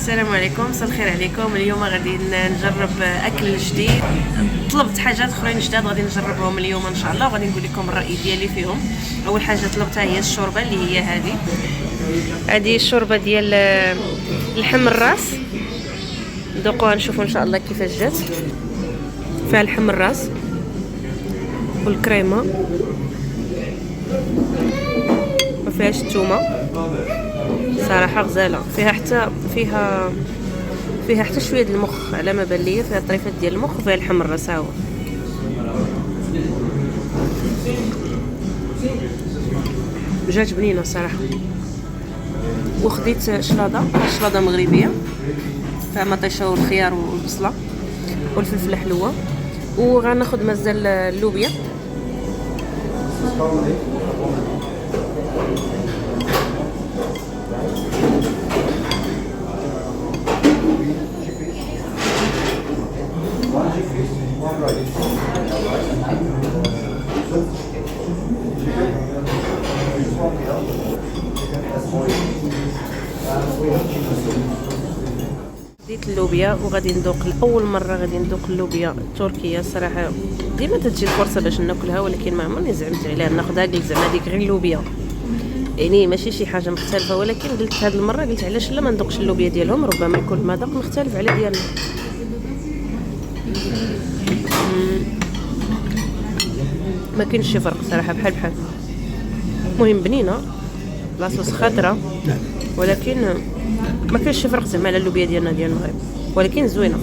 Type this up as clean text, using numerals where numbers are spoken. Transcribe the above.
السلام عليكم، مساء الخير عليكم. اليوم غادي نجرب اكل جديد. طلبت حاجات اخرين جداد غادي نجربهم اليوم ان شاء الله، وغادي نقول لكم الراي ديالي فيهم. اول حاجه طلبتها هي الشوربه اللي هي هذه الشوربه ديال لحم الراس. ندوقوها نشوفوا ان شاء الله كيفاش جات. فيها لحم الراس والكريمه، ما فيهاش الثومه صراحه غزاله. فيها حتى شويه ديال المخ على ما بان ليا، فيها طريفات ديال المخ وفيها لحم الراس. ها هو جات بنينه صراحه. وخديت شلاضه مغربيه فيها مطيشه والخيار والبصله والفلفله حلوه، وغناخذ مازال اللوبيا. ديت اللوبيا وغادي ندوق لاول مره، غادي ندوق اللوبيا التركيه. صراحه ديما تجي الفرصه باش ناكلها، ولكن ما عمرني زعمت عليها ناخذها. قلت زعما هذيك غير اللوبيا، يعني ماشي شي حاجه مختلفه، ولكن قلت هذه المره قلت علاش لا ما ندوقش اللوبيا ديالهم، ربما يكون المذاق مختلف على ديالنا. ما كاينش شي فرق صراحه، بحال المهم بنينه لاصوص خضراء، ولكن ما كاينش شي فرق زعما على اللوبيا ديالنا ديال المغرب، ولكن زوينه.